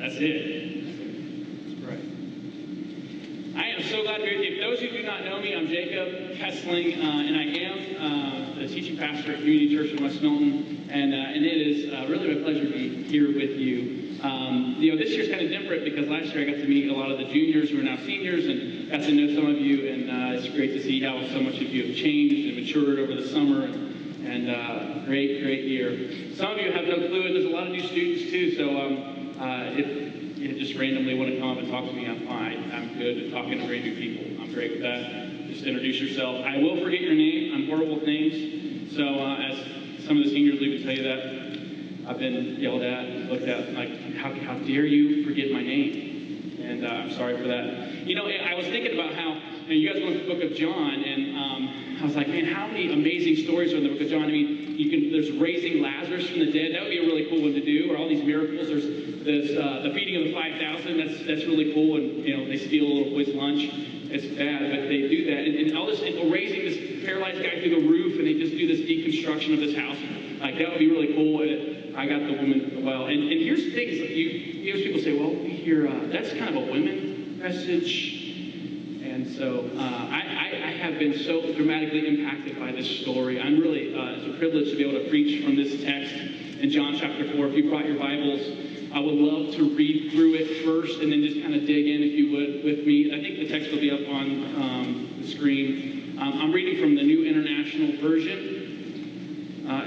That's it. That's right. I am so glad to be with you. For those of you who do not know me, I'm Jacob Kesling, and I am the teaching pastor at Community Church in West Milton, and it is really my pleasure to be here with you. This year's kind of different because last year I got to meet a lot of the juniors who are now seniors and got to know some of you, and it's great to see how so much of you have changed and matured over the summer, and great year. Some of you have no clue, and there's a lot of new students too, so if you just randomly want to come up and talk to me, I'm fine. I'm good at talking to brand new people. I'm great with that. Just introduce yourself. I will forget your name. I'm horrible with names, so as some of the seniors will even tell you that, I've been yelled at, looked at, like, how dare you forget my name? And I'm sorry for that. You know, I was thinking about how, you guys went to the book of John, and I was like, man, how many amazing stories are in the book of John? I mean, there's raising Lazarus from the dead. That would be a really cool one to do, or all these miracles. There's the feeding of the 5,000. That's really cool, and, they steal a little boy's lunch. It's bad, but they do that. And all this, raising this paralyzed guy through the roof, and they just do this deconstruction of this house. Like, that would be really cool. I got the woman well. And here's the thing, you hear people say, well, we hear, that's kind of a women message. And so I have been so dramatically impacted by this story. I'm really, it's a privilege to be able to preach from this text in John chapter 4. If you brought your Bibles, I would love to read through it first and then just kind of dig in, if you would, with me. I think the text will be up on the screen. I'm reading from the New International Version.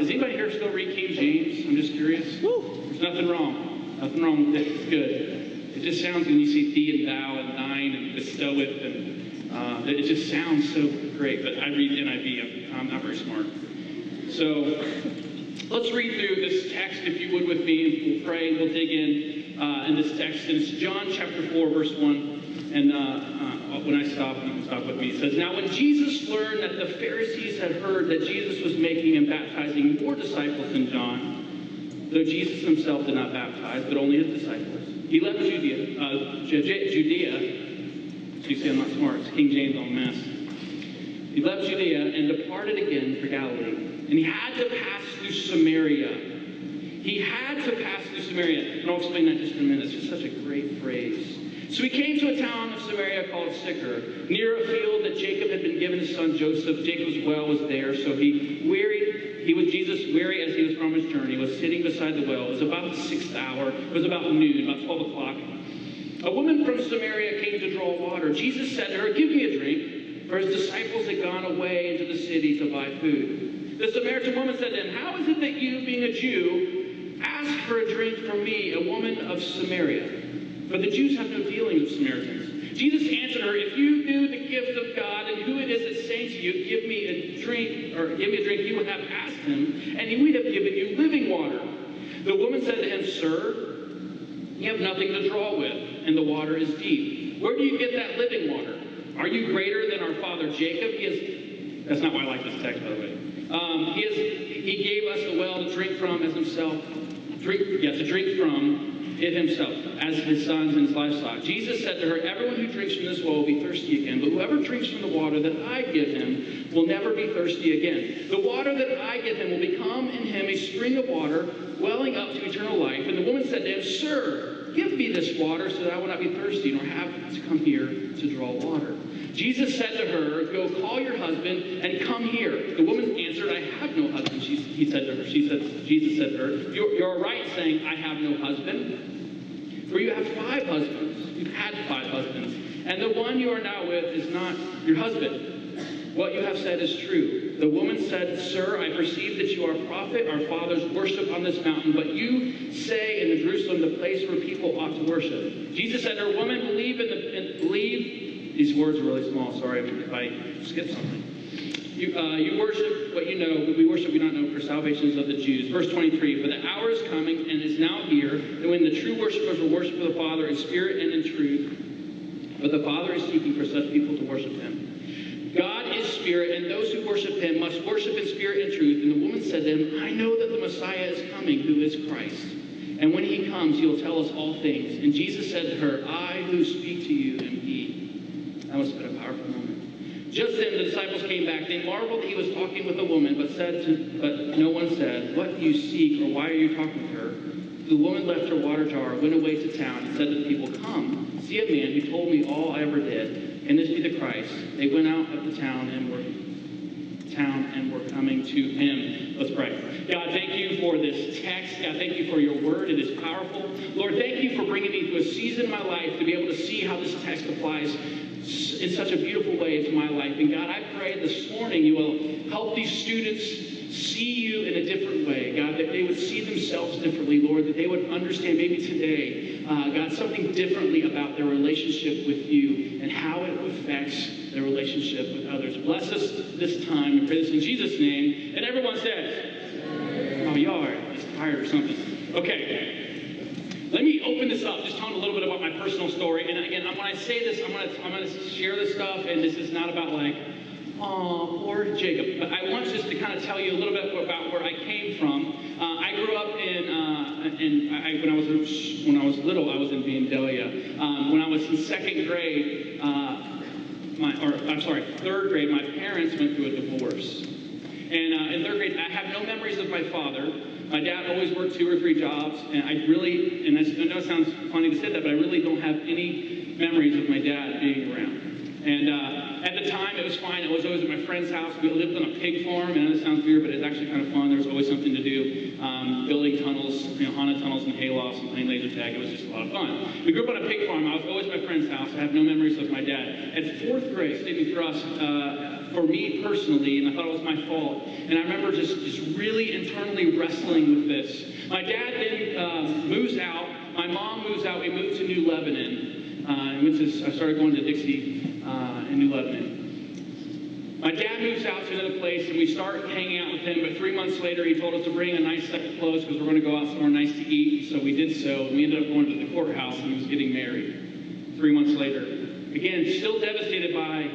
Is anybody here still read King James? I'm just curious. Woo! There's nothing wrong. Nothing wrong with it. It's good. It just sounds, when you see thee and thou and thine and bestoweth, and it just sounds so great. But I read NIV. I'm not very smart. So let's read through this text, if you would, with me, and we'll pray, and we'll dig in this text. And it's John chapter 4, verse 1. And when I stop, you can stop with me. It says, now when Jesus learned that the Pharisees had heard that Jesus was making and baptizing more disciples than John, though Jesus himself did not baptize, but only his disciples, he left Judea. So you see, I'm not smart. It's King James on mess. He left Judea and departed again for Galilee. And he had to pass through Samaria. He had to pass through Samaria. And I'll explain that just in a minute. It's just such a great phrase. So he came to a town of Samaria called Sychar, near a field that Jacob had been given his son Joseph. Jacob's well was there, so he was Jesus, weary as he was from his journey, was sitting beside the well. It was about the 6th hour. It was about noon, about 12 o'clock. A woman from Samaria came to draw water. Jesus said to her, give me a drink, for his disciples had gone away into the city to buy food. The Samaritan woman said to him, how is it that you, being a Jew, ask for a drink from me, a woman of Samaria? For the Jews have no dealing with Samaritans. Jesus answered her, if you knew the gift of God and who it is that's saying to you, give me a drink, you would have asked him, and he would have given you living water. The woman said to him, sir, you have nothing to draw with, and the water is deep. Where do you get that living water? Are you greater than our father Jacob? That's not why I like this text, by the way. He gave us the well to drink from as himself, to drink from it himself, as his sons and his livestock. Jesus said to her, everyone who drinks from this well will be thirsty again, but whoever drinks from the water that I give him will never be thirsty again. The water that I give him will become in him a spring of water welling up to eternal life. And the woman said to him, sir, give me this water so that I will not be thirsty, nor have to come here to draw water. Jesus said to her, go call your husband and come here. The woman answered, I have no husband. Jesus said to her, you're right saying, I have no husband. For you have 5 husbands. You've had 5 husbands. And the one you are now with is not your husband. What you have said is true. The woman said, sir, I perceive that you are a prophet. Our fathers worship on this mountain, but you say in Jerusalem, the place where people ought to worship. Jesus said to her, woman, believe. These words are really small. Sorry if I skip something. You worship what you know, but we worship we don't know, for salvation is of the Jews. Verse 23, for the hour is coming and is now here, and when the true worshipers will worship the Father in spirit and in truth. But the Father is seeking for such people to worship him. God is spirit, and those who worship him must worship in spirit and truth. And the woman said to him, I know that the Messiah is coming, who is Christ. And when he comes, he will tell us all things. And Jesus said to her, I who speak to you am he. That must have been a powerful moment. Just then the disciples came back. They marveled that he was talking with a woman, but no one said, what do you seek, or why are you talking with her? The woman left her water jar, went away to town, and said to the people, "Come, see a man who told me all I ever did. Can this be the Christ?" They went out of the town and were coming to him. Let's pray. God, thank you for this text. God, thank you for your word. It is powerful. Lord, thank you for bringing me through a season in my life to be able to see how this text applies in such a beautiful way to my life. And God, I pray this morning you will help these students see you in a different way. God, that they would see themselves differently, Lord, that they would understand maybe today, God, something differently about their relationship with you and how it affects their relationship with others. Bless us this time. I pray this in Jesus' name. And everyone says, oh, y'all are just tired or something. Okay. Let me open this up, just telling a little bit about my personal story. And again, when I say this, I'm gonna share this stuff, and this is not about like, oh, poor Jacob. But I want just to kind of tell you a little bit about where I came from. I grew up when I was little, I was in Vandalia. When I was in third grade, my parents went through a divorce. And in third grade, I have no memories of my father. My dad always worked 2 or 3 jobs, and I know it sounds funny to say that, but I really don't have any memories of my dad being around. And at the time, it was fine. I was always at my friend's house. We lived on a pig farm, and I know it sounds weird, but it's actually kind of fun. There was always something to do, building tunnels, haunted tunnels and haylofts and playing laser tag. It was just a lot of fun. We grew up on a pig farm. I was always at my friend's house. I have no memories of my dad. At 4th grade, Stephen Thrust, for me personally, and I thought it was my fault, and I remember just really internally wrestling with this. My dad then moves out. My mom moves out. We moved to New Lebanon. I started going to Dixie in New Lebanon. My dad moves out to another place, and we start hanging out with him, but 3 months later, he told us to bring a nice set of clothes because we're going to go out somewhere nice to eat, so we did so, and we ended up going to the courthouse, and he was getting married 3 months later. Again, still devastated by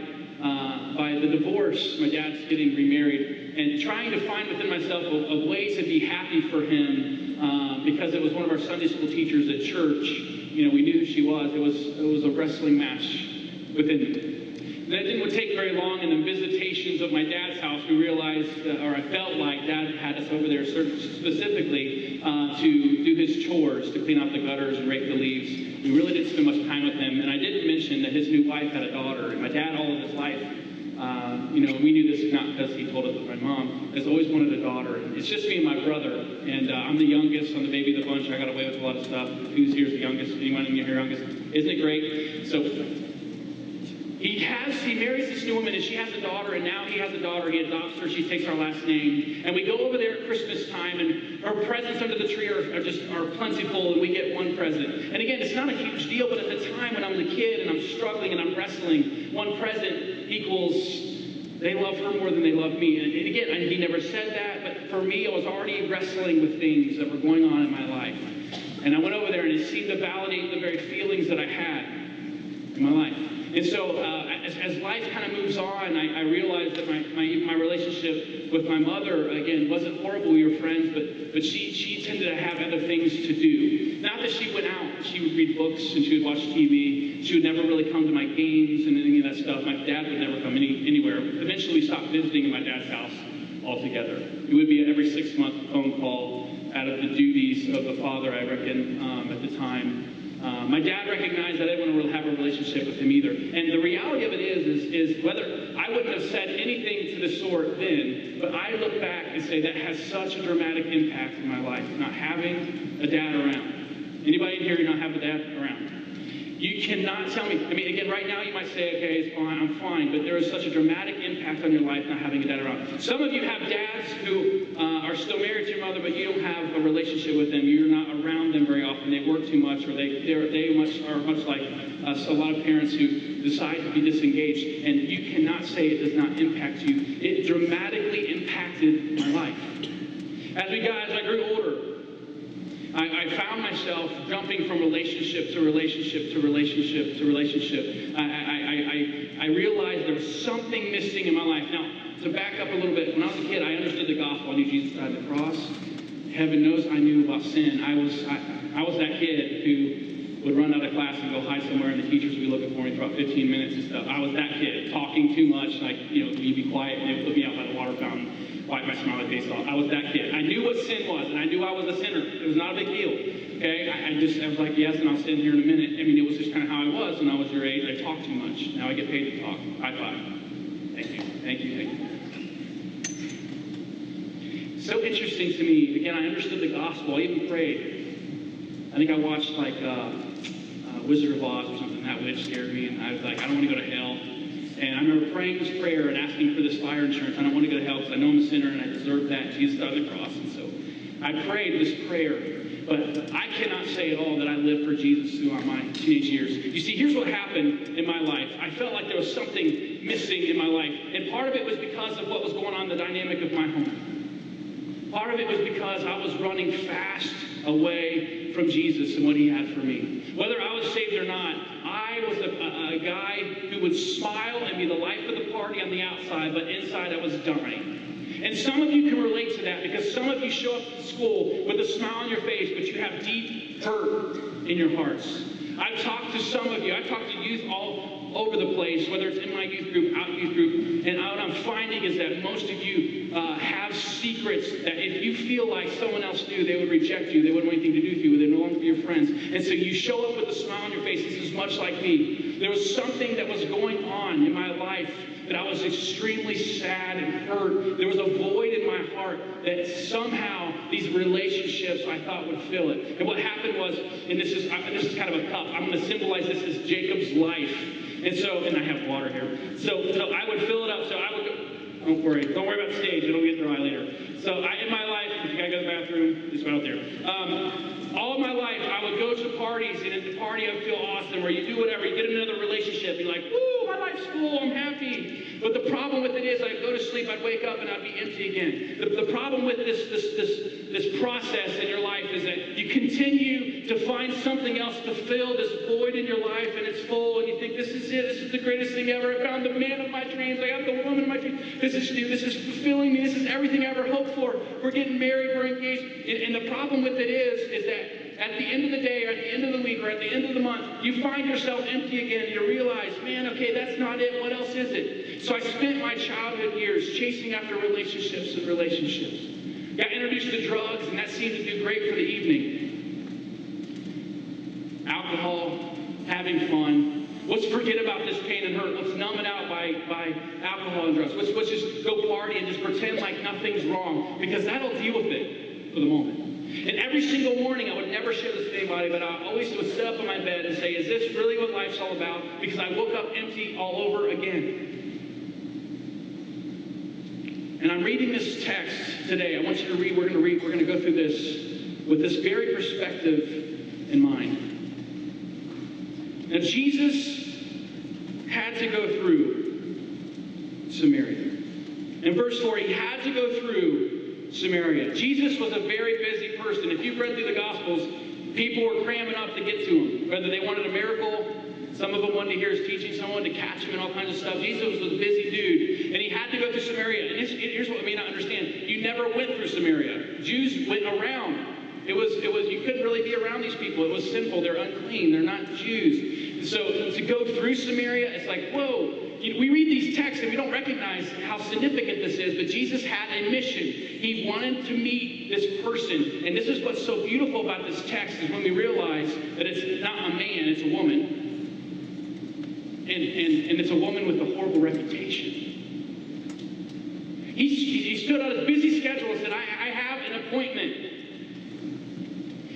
the divorce. My dad's getting remarried, and trying to find within myself a way to be happy for him because it was one of our Sunday school teachers at church. You know, we knew who she was. It was a wrestling match within me. That didn't take very long. In the visitations of my dad's house, we realized, or I felt like Dad had us over there specifically to do his chores, to clean out the gutters and rake the leaves. We really didn't spend much time with him. And I didn't mention that his new wife had a daughter. And my dad, all of his life, we knew this not because he told us, but my mom has always wanted a daughter. It's just me and my brother. And I'm the youngest. I'm the baby of the bunch. I got away with a lot of stuff. Who's here's the youngest? Anyone in here youngest? Isn't it great? So he marries this new woman, and she has a daughter, and now he has a daughter. He adopts her. She takes our last name. And we go over there at Christmas time, and her presents under the tree are plentiful, and we get one present. And again, it's not a huge deal, but at the time when I was a kid and I'm struggling and I'm wrestling, one present equals they love her more than they love me. And again, he never said that, but for me, I was already wrestling with things that were going on in my life. And I went over there, and it seemed to validate the very feelings that I had in my life. And so as life kind of moves on, I realized that my relationship with my mother, again, wasn't horrible. We were friends, but she tended to have other things to do. Not that she went out. She would read books, and she would watch TV. She would never really come to my games and any of that stuff. My dad would never come anywhere. Eventually, we stopped visiting in my dad's house altogether. It would be an every 6-month phone call out of the duties of the father, I reckon, at the time. My dad recognized that I didn't want to really have a relationship with him either. And the reality of it is whether I wouldn't have said anything to the sort then, but I look back and say that has such a dramatic impact in my life, not having a dad around. Anybody in here who not have a dad around? You cannot tell me. I mean, again, right now you might say, okay, it's fine, I'm fine, but there is such a dramatic impact on your life not having a dad around. Some of you have dads who are still married to your mother, but you don't have a relationship with them. You're not around them very often. They work too much, or they are much like a lot of parents who decide to be disengaged, and you cannot say it does not impact you. It dramatically impacted my life. As I grew older, I found myself jumping from relationship to relationship to relationship to relationship. I realized there was something missing in my life. Now, to back up a little bit, when I was a kid, I understood the gospel. I knew Jesus died on the cross. Heaven knows I knew about sin. I was that kid who would run out of class and go hide somewhere, and the teachers would be looking for me for about 15 minutes and stuff. I was that kid, talking too much, like, will you be quiet? And they would put me out by the water fountain, wipe my smiley face off. I was that kid. I knew what sin was, and I knew I was a sinner. It was not a big deal. Okay, I was like, yes, and I'll sit here in a minute. I mean, it was just kind of how I was when I was your age. I talked too much. Now I get paid to talk. High five. Thank you, thank you, thank you. So interesting to me. Again, I understood the gospel. I even prayed. I think I watched like Wizard of Oz or something. That witch scared me, and I was like, I don't want to go to hell. And I remember praying this prayer and asking for this fire insurance. I don't want to go to hell because I know I'm a sinner and I deserve that. Jesus died on the cross, and so I prayed this prayer. But I cannot say at all that I lived for Jesus throughout my teenage years. You see, here's what happened in my life. I felt like there was something missing in my life. And part of it was because of what was going on in the dynamic of my home. Part of it was because I was running fast away from Jesus and what he had for me. Whether I was saved or not, I was a guy who would smile and be the life of the party on the outside, but inside I was dying. And some of you can relate to that because some of you show up to school with a smile on your face, but you have deep hurt in your hearts. I've talked to some of you. I've talked to youth all over the place, whether it's in my youth group, out youth group, and what I'm finding is that most of you have secrets that if you feel like someone else knew, they would reject you. They wouldn't want anything to do with you. They'd no longer be your friends. And so you show up with a smile on your face. This is much like me. There was something that was going on in my life that I was extremely sad and hurt. There was a void in my heart that somehow these relationships I thought would fill it. And what happened was, and this is kind of a cup. I'm going to symbolize this as Jacob's life. And I have water here. So I would fill it up. So I would go, don't worry about the stage. It'll get dry later. So in my life, if you gotta go to the bathroom, it's right out there. All of my life, I would go to parties, and at the party, I would feel awesome, where you do whatever, you get in another relationship, you're like, woo, my life's full, I'm happy. But the problem with it is, I'd go to sleep, I'd wake up, and I'd be empty again. The problem with this process in your life is that you continue to find something else to fill this void in your life, and it's full, and you think, this is it, this is the greatest thing ever. I found the man of my dreams, I got the woman of my dreams. This is new, this is fulfilling me, this is everything I ever hoped for. We're getting married, we're engaged. And the problem with it is that at the end of the day, or at the end of the week, or at the end of the month, you find yourself empty again, and you realize, man, okay, that's not it, what else is it? So I spent my childhood years chasing after relationships and relationships. Got introduced to drugs, and that seemed to do great for the evening. Alcohol, having fun. Let's forget about this pain and hurt. Let's numb it out by alcohol and drugs. Let's just go party and just pretend like nothing's wrong, because that'll deal with it for the moment. And every single morning, I would never share this with anybody, but I always would sit up in my bed and say, is this really what life's all about? Because I woke up empty all over again. And I'm reading this text today. I want you to read. We're going to go through this with this very perspective in mind. Now, Jesus had to go through Samaria. In verse 4, he had to go through Samaria. Jesus was a very busy person. If you've read through the Gospels, people were cramming up to get to him. Whether they wanted a miracle, some of them wanted to hear his teaching, someone to catch him and all kinds of stuff. Jesus was a busy dude, and he had to go through Samaria. And here's what we may not understand. You never went through Samaria. Jews went around. It was you couldn't really be around these people. It was sinful. They're unclean. They're not Jews. So to go through Samaria, it's like, whoa. We read these texts and we don't recognize how significant this is, but Jesus had a mission. He wanted to meet this person. And this is what's so beautiful about this text, is when we realize that it's not a man, it's a woman. And it's a woman with a horrible reputation. He stood on his busy schedule and said, I have an appointment.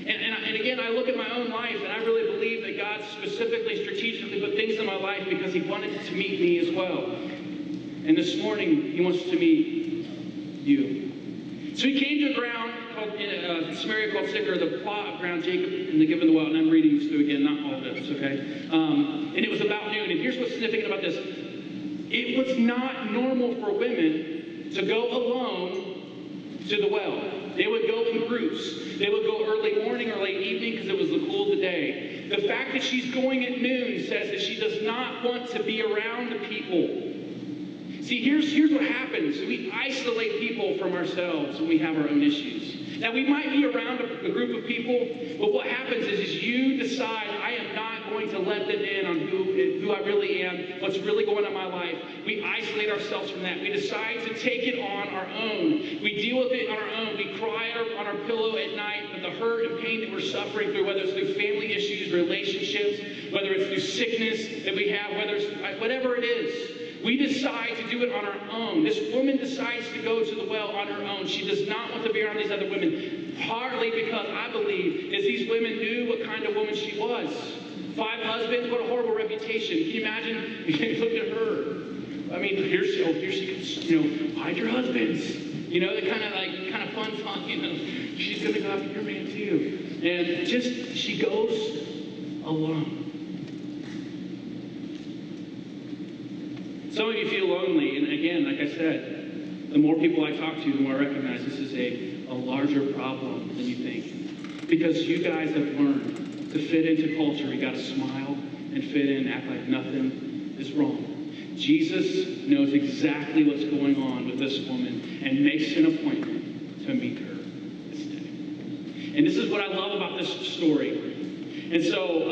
And again, I look at my own life, and I really believe that God specifically, strategically put things in my life because he wanted to meet me as well. And this morning, he wants to meet you. So he came to a ground called Samaria called Sychar, the plot of ground Jacob and the given the well. And I'm reading this through again, not all of this, okay? And it was about noon. And here's what's significant about this. It was not normal for women to go alone to the well. They would go in groups. They would go early morning or late evening because it was the cool of the day. The fact that she's going at noon says that she does not want to be around the people. See, here's what happens. We isolate people from ourselves when we have our own issues. Now, we might be around a group of people, but what happens is you decide, I am not going to let them in on who I really am, what's really going on in my life. We isolate ourselves from that. We decide to take it on our own. We deal with it on our own. We cry on our pillow at night with the hurt and pain that we're suffering through, whether it's through family issues, relationships, whether it's through sickness that we have, whether it's whatever it is. We decide to do it on our own. This woman decides to go to the well on her own. She does not want to be around these other women, partly because I believe is these women knew what kind of woman she was. 5 husbands, what a horrible reputation. Can you imagine? Look at her. I mean, here she comes, hide your husbands. The kind of fun talk, she's going to go after your man too. And she goes alone. Some of you feel lonely, and again, like I said, the more people I talk to, the more I recognize this is a larger problem than you think. Because you guys have learned to fit into culture, you gotta smile and fit in, act like nothing is wrong. Jesus knows exactly what's going on with this woman and makes an appointment to meet her this day. And this is what I love about this story. And so,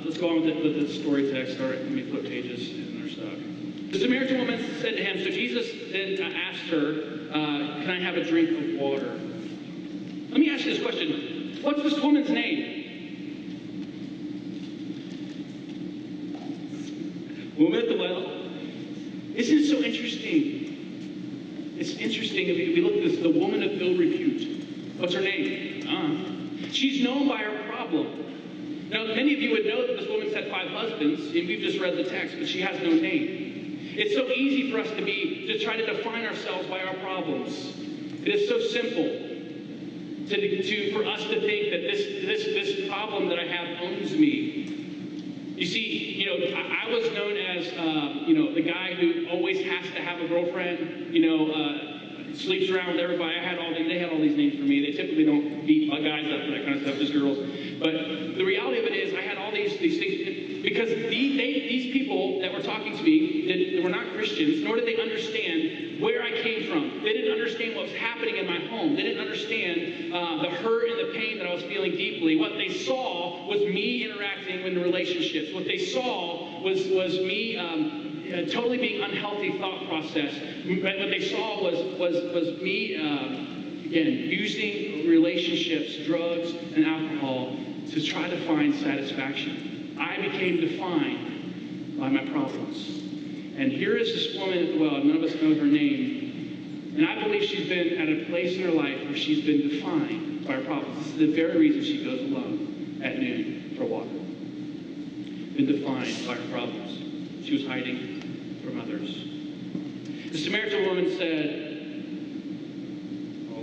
let's go on with the story text. All right, let me flip pages and they're stuck. The Samaritan woman said to him, so Jesus then asked her, can I have a drink of water? Let me ask you this question. What's this woman's name? Woman at the well. Isn't it so interesting? It's interesting. We look at this, the woman of ill repute. What's her name? She's known by her problem. Now, many of you would know that this woman's had 5 husbands, and we've just read the text, but she has no name. It's so easy for us to try to define ourselves by our problems. It is so simple for us to think that this problem that I have owns me. You see, I was known as the guy who always has to have a girlfriend. Sleeps around with everybody. They had all these names for me. They typically don't beat guys up for that kind of stuff, just girls. But the reality of it is, I had all these things because these people that were talking to me, they were not Christians, nor did they understand where I came from. They didn't understand what was happening in my home. They didn't understand the hurt and the pain that I was feeling deeply. What they saw was me interacting in relationships. What they saw was me totally being unhealthy thought process. What they saw was me, again, using relationships, drugs, and alcohol to try to find satisfaction. I became defined by my problems. And here is this woman at the well. None of us know her name. And I believe she's been at a place in her life where she's been defined by her problems. This is the very reason she goes alone at noon for water. Been defined by her problems. She was hiding from others. The Samaritan woman said,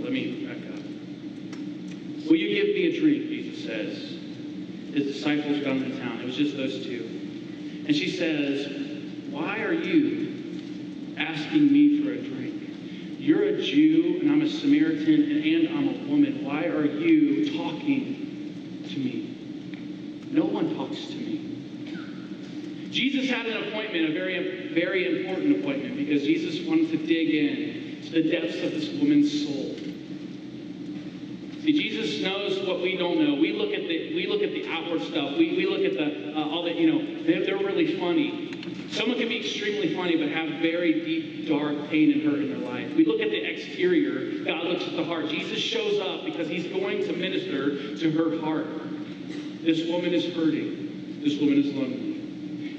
let me back up. Will you give me a drink, Jesus says. His disciples got into town. It was just those 2. And she says, why are you asking me for a drink? You're a Jew, and I'm a Samaritan, and I'm a woman. Why are you talking to me? No one talks to me. Jesus had an appointment, a very, very important appointment, because Jesus wanted to dig in to the depths of this woman's soul. See, Jesus knows what we don't know. We look at the outward stuff. We look at all that, they're really funny. Someone can be extremely funny but have very deep, dark pain and hurt in their life. We look at the exterior. God looks at the heart. Jesus shows up because he's going to minister to her heart. This woman is hurting. This woman is lonely.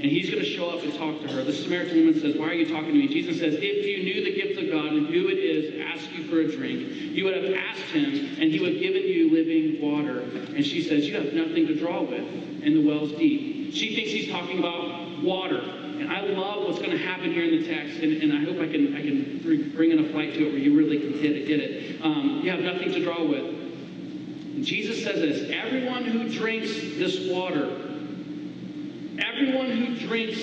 And he's going to show up and talk to her. The Samaritan woman says, why are you talking to me? Jesus says, if you knew the gift of God and who it is to ask you for a drink, you would have asked him and he would have given you living water. And she says, you have nothing to draw with and the well's deep. She thinks he's talking about water. And I love what's going to happen here in the text. And I hope I can bring in a flight to it where you really can get it. You have nothing to draw with. And Jesus says this, everyone who drinks this water, everyone who drinks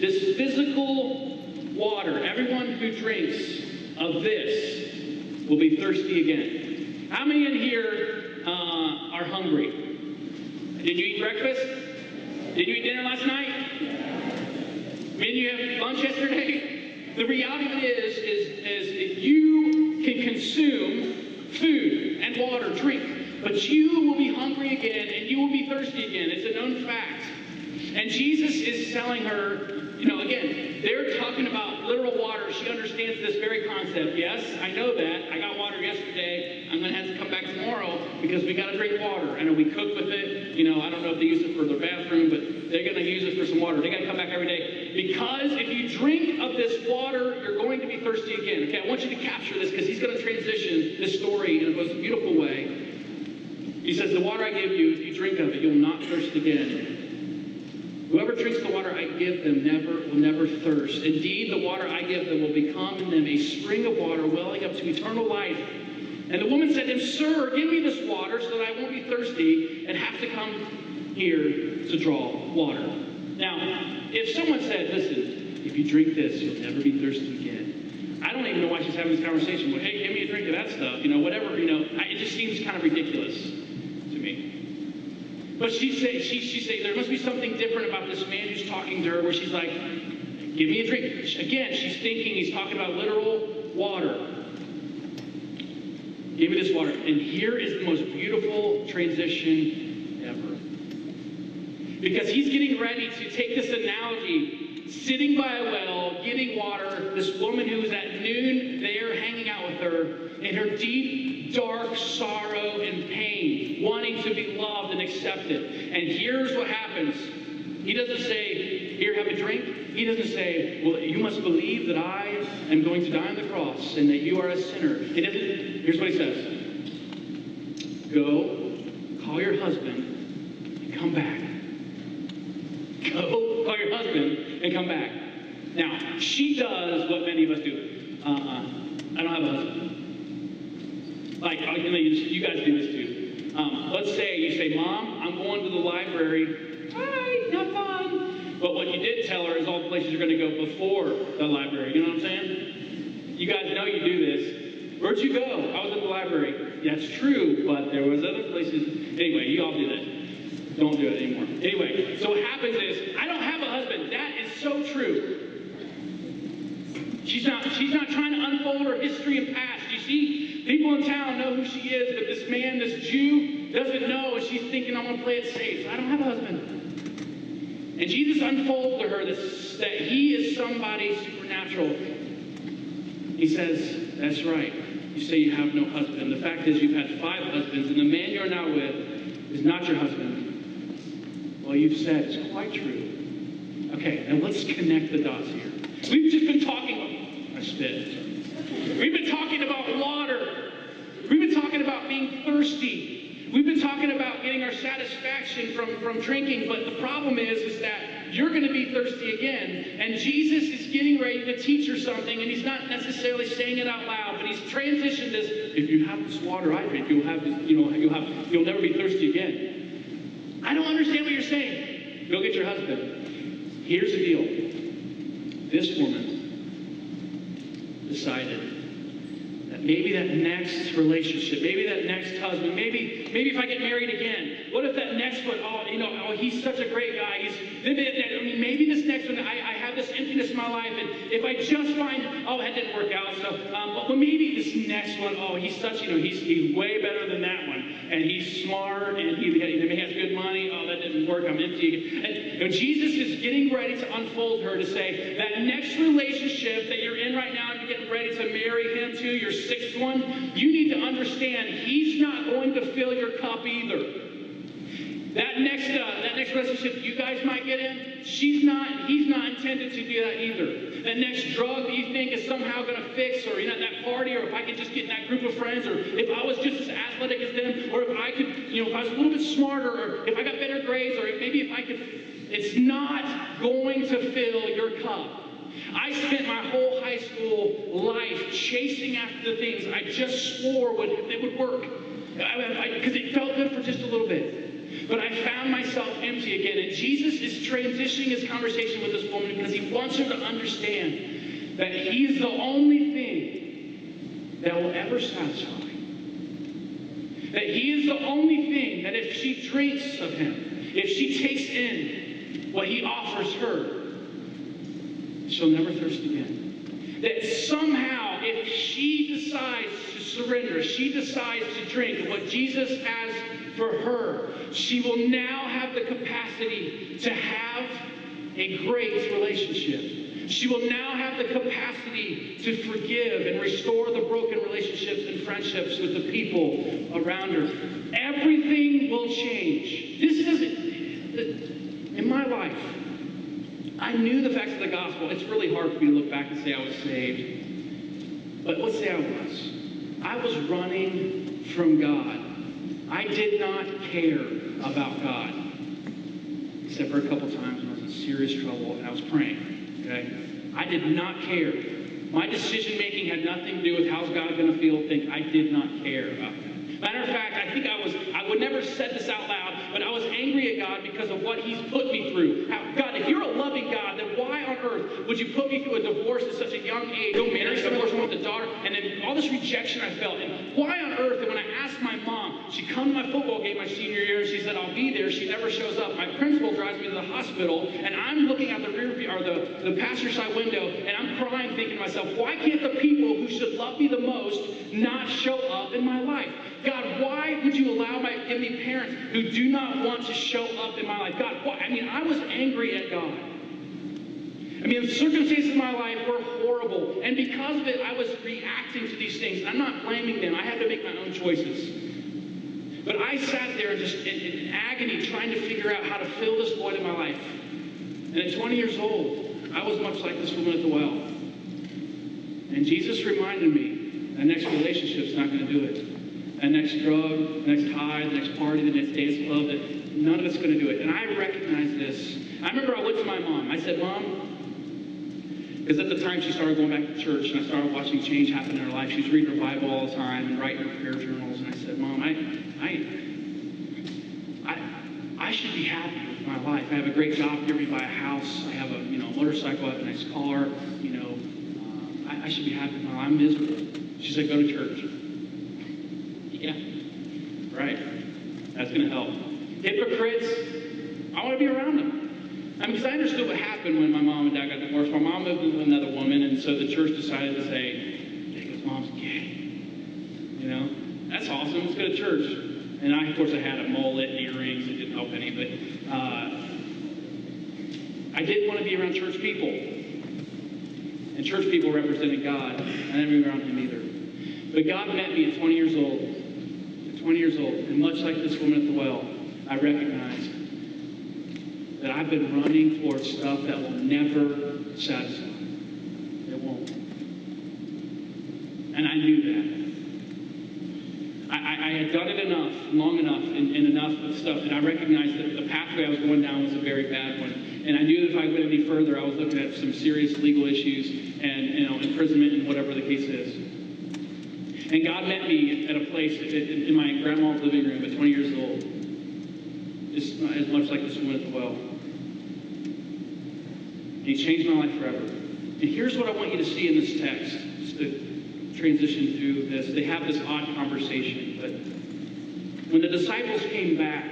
this physical water, everyone who drinks of this will be thirsty again. How many in here are hungry? Did you eat breakfast? Did you eat dinner last night? Did you have lunch yesterday? The reality of it is you can consume food and water, drink, but you will be hungry again and you will be thirsty again. It's a known fact. And Jesus is telling her, again, they're talking about literal water. She understands this very concept. Yes, I know that. I got water yesterday. I'm going to have to come back tomorrow because we got to drink water. I know we cook with it. I don't know if they use it for their bathroom, but they're going to use it for some water. They got to come back every day. Because if you drink of this water, you're going to be thirsty again. Okay, I want you to capture this because he's going to transition this story in a most beautiful way. He says, the water I give you, if you drink of it, you'll not thirst again. Whoever drinks the water I give them will never thirst. Indeed, the water I give them will become in them a spring of water welling up to eternal life. And the woman said to him, Sir, give me this water so that I won't be thirsty and have to come here to draw water. Now, if someone said, listen, if you drink this, you'll never be thirsty again. I don't even know why she's having this conversation. Well, hey, give me a drink of that stuff. Whatever, it just seems kind of ridiculous to me. But she's saying there must be something different about this man who's talking to her where she's like, give me a drink. Again, she's thinking he's talking about literal water. Give me this water. And here is the most beautiful transition ever. Because he's getting ready to take this analogy, sitting by a well, getting water, this woman who was at noon there hanging out with her, in her deep, dark sorrow and pain, wanting to be loved and accepted. And here's what happens. He doesn't say, here, have a drink. He doesn't say, well, you must believe that I am going to die on the cross and that you are a sinner. He doesn't. Here's what he says. Go, call your husband, and come back. Go, call your husband, and come back. Now, she does what many of us do. I don't have a husband. Like, you guys do this too. Let's say you say, Mom, I'm going to the library. Hi, have fun. But what you did tell her is all the places you're going to go before the library. You know what I'm saying? You guys know you do this. Where'd you go? I was at the library. That's true, but there was other places. Anyway, you all do that. Don't do it anymore. Anyway, so what happens is, I don't have a husband. That is so true. She's not trying to unfold her history and past. You see, people in town know who she is, but this man, this Jew, doesn't know, and she's thinking, I'm going to play it safe. I don't have a husband. And Jesus unfolds to her that he is somebody supernatural. He says, that's right. You say you have no husband. The fact is you've had 5 husbands, and the man you're now with is not your husband. Well, you've said it's quite true. Okay, now let's connect the dots here. We've just been talking about, I spit. We've been talking about water. We've been talking about being thirsty. We've been talking about getting our satisfaction from drinking, but the problem is that you're going to be thirsty again. And Jesus is getting ready to teach her something, and he's not necessarily saying it out loud, but he's transitioned this. If you have this water I drink, you'll never be thirsty again. I don't understand what you're saying. Go get your husband. Here's the deal. This woman decided that maybe that next relationship, maybe that next husband, maybe if I get married again, what if that next one, he's such a great guy. Maybe this next one, I have this emptiness in my life, and if I just find, that didn't work out, so, but maybe this next one, he's such, he's way better than that one, and he's smart, and he has good money, that didn't work, I'm empty. And Jesus is getting ready to unfold her to say, that next relationship that you're in right now, and you're getting ready to marry him to, your 6th one, you need to understand he's not going to fill your cup either. That next relationship you guys might get in, he's not intended to do that either. That next drug that you think is somehow going to fix, or that party, or if I could just get in that group of friends, or if I was just as athletic as them, or if I could, if I was a little bit smarter, or if I got better grades, or maybe if I could, it's not going to fill your cup. I spent my whole high school life chasing after the things I just swore it would work. Because it felt good for just a little bit. But I found myself empty again. And Jesus is transitioning his conversation with this woman because he wants her to understand that he is the only thing that will ever satisfy. That he is the only thing that if she drinks of him, if she takes in what he offers her, she'll never thirst again. That somehow, if she decides to surrender, she decides to drink what Jesus has for her, she will now have the capacity to have a great relationship. She will now have the capacity to forgive and restore the broken relationships and friendships with the people around her. Everything will change. This doesn't, in my life, I knew the facts of the gospel. It's really hard for me to look back and say I was saved. But let's say I was. I was running from God. I did not care about God. Except for a couple times when I was in serious trouble and I was praying. Okay? I did not care. My decision making had nothing to do with how's God going to feel, think. I did not care about that. Matter of fact, I think I would never said this out loud, but I was angry at God because of what he's put me through. God, if you're a loving God, then why on earth would you put me through a divorce at such a young age? Go marry someone with a daughter, and then all this rejection I felt. And why on earth? And when I asked my mom, she come to my football game my senior year, and she said, I'll be there. She never shows up. My principal drives me to the hospital, and I'm looking out the rear view, or the passenger side window, and I'm crying, thinking to myself, why can't the people who should love me the most not show up in my life? God, why would you give me parents who do not want to show up in my life? God, why? I mean, I was angry at God. I mean, the circumstances of my life were horrible. And because of it, I was reacting to these things. I'm not blaming them. I had to make my own choices. But I sat there just in agony trying to figure out how to fill this void in my life. And at 20 years old, I was much like this woman at the well. And Jesus reminded me, that next relationship's not going to do it. That next drug, the next high, the next party, the next dance club, that none of it's going to do it. And I recognized this. I remember I went to my mom. I said, Mom, because at the time she started going back to church and I started watching change happen in her life. She was reading her Bible all the time and writing her prayer journals. And I said, Mom, I should be happy with my life. I have a great job here. We buy a house. I have a motorcycle. I have a nice car. I should be happy with my life. I'm miserable. She said, go to church. Yeah, right. That's going to help. Hypocrites, I want to be around them. I mean, because I understood what happened when my mom and dad got divorced. My mom moved with another woman, and so the church decided to say, Jacob's mom's gay. That's awesome. Let's go to church. And of course, I had a mullet and earrings. It didn't help any, but I didn't want to be around church people. And church people represented God. I didn't be around him either. But God met me at 20 years old. 20 years old, and much like this woman at the well, I recognized that I've been running towards stuff that will never satisfy. It won't. And I knew that. I had done it enough, long enough, and enough of stuff, and I recognized that the pathway I was going down was a very bad one. And I knew that if I went any further, I was looking at some serious legal issues and imprisonment and whatever the case is. And God met me at a place in my grandma's living room at 20 years old, just as much like this woman at the well. And he changed my life forever. And here's what I want you to see in this text, just to transition through this. They have this odd conversation, but when the disciples came back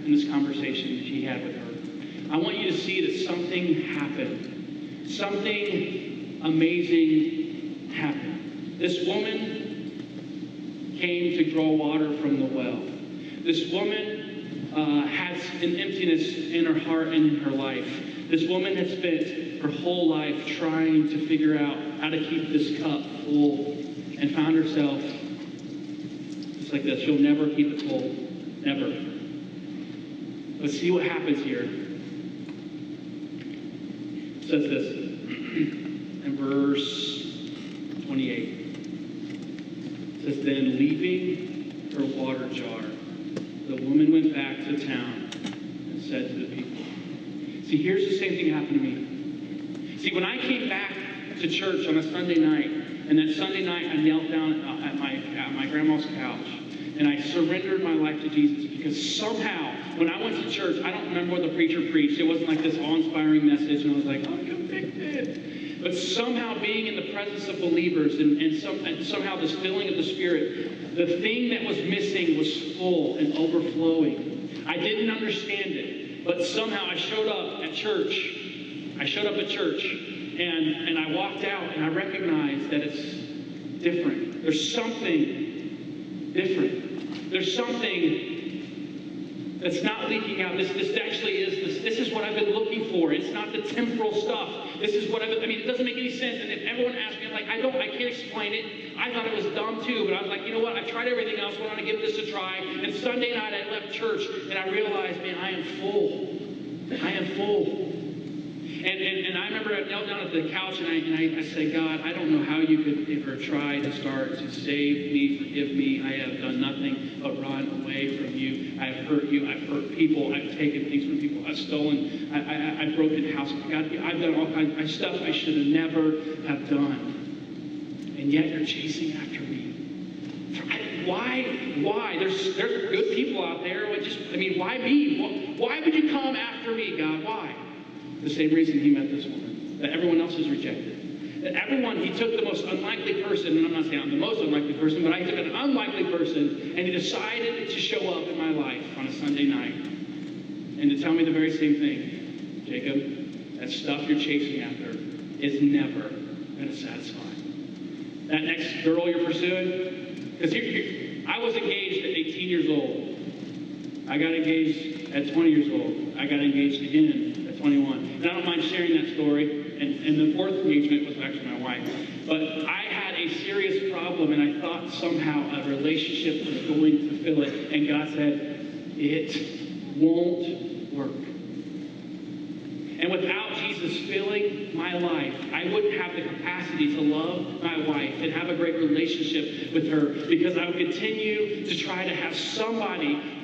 in this conversation that he had with her, I want you to see that something happened. Something amazing happened. This woman came to draw water from the well. This woman has an emptiness in her heart and in her life. This woman has spent her whole life trying to figure out how to keep this cup full and found herself just like this. She'll never keep it full. Never. But see what happens here. It says this in verse 28. It says, then leaving her water jar, the woman went back to town and said to the people. See, here's the same thing happened to me. See, when I came back to church on a Sunday night, and that Sunday night I knelt down at my grandma's couch, and I surrendered my life to Jesus, because somehow, when I went to church, I don't remember what the preacher preached. It wasn't like this awe-inspiring message, and I was like, I'm convicted. But somehow being in the presence of believers and somehow this filling of the Spirit, the thing that was missing was full and overflowing. I didn't understand it, but somehow I showed up at church. And I walked out and I recognized that it's different. There's something different. There's something that's not leaking out. This actually is, this is what I've been looking for. It's not the temporal stuff. This is what it doesn't make any sense. And if everyone asks me, I'm like, I can't explain it. I thought it was dumb too, but I was like, you know what? I've tried everything else. I want to give this a try. And Sunday night I left church and I realized, man, I am full. I am full. And I remember I knelt down at the couch and I said, God, I don't know how you could ever try to start to save me, forgive me. I have done nothing but run away from you. I've hurt you. I've hurt people. I've taken things from people. I've stolen. I've broken houses. God, I've done all kinds of stuff I should have never have done. And yet you're chasing after me. Why? There's good people out there. Why me? Why would you come after me, God? Why? The same reason he met this woman, that everyone else is rejected. That everyone, he took the most unlikely person, and I'm not saying I'm the most unlikely person, but I took an unlikely person, and he decided to show up in my life on a Sunday night and to tell me the very same thing. Jacob, that stuff you're chasing after is never going to satisfy. That next girl you're pursuing, because I was engaged at 18 years old. I got engaged at 20 years old. I got engaged again at 21. And I don't mind sharing that story. And the fourth engagement was actually my wife. But I had a serious problem, and I thought somehow a relationship was going to fill it. And God said, it won't work. And without Jesus filling my life, I wouldn't have the capacity to love my wife and have a great relationship with her, because I would continue to try to have somebody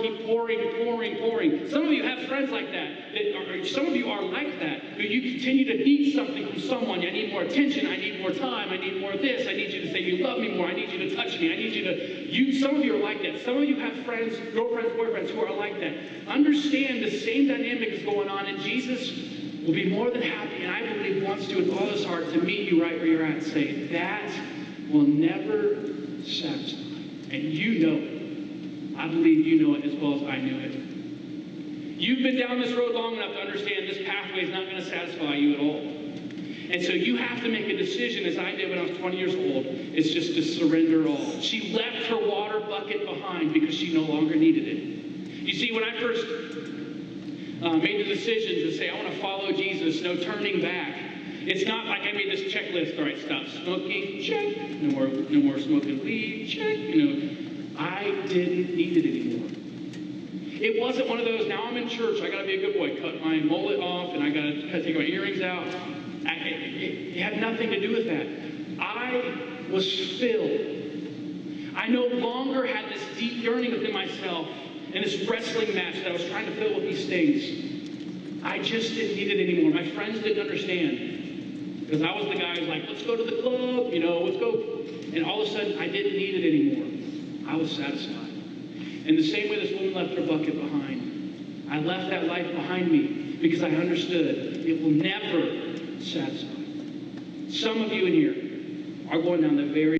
keep pouring. Some of you have friends like that. Or some of you are like that. You continue to need something from someone. I need more attention. I need more time. I need more of this. I need you to say you love me more. I need you to touch me. I need you to... Some of you are like that. Some of you have friends, girlfriends, boyfriends who are like that. Understand the same dynamic is going on, and Jesus will be more than happy, and I believe wants to with all his heart to meet you right where you're at and say, that will never satisfy. And you know it. I believe you know it as well as I knew it. You've been down this road long enough to understand this pathway is not going to satisfy you at all. And so you have to make a decision, as I did when I was 20 years old. It's just to surrender all. She left her water bucket behind because she no longer needed it. You see, when I first made the decision to say, I want to follow Jesus, no turning back. It's not like I made this checklist. All right, stop smoking, check. No more smoking weed, check. I didn't need it anymore. It wasn't one of those, now I'm in church, I got to be a good boy, cut my mullet off, and I got to take my earrings out. It had nothing to do with that. I was filled. I no longer had this deep yearning within myself and this wrestling match that I was trying to fill with these things. I just didn't need it anymore. My friends didn't understand, because I was the guy who's like, let's go to the club, let's go. And all of a sudden, I didn't need it anymore. I was satisfied. In the same way this woman left her bucket behind, I left that life behind me because I understood it will never satisfy. Some of you in here are going down the very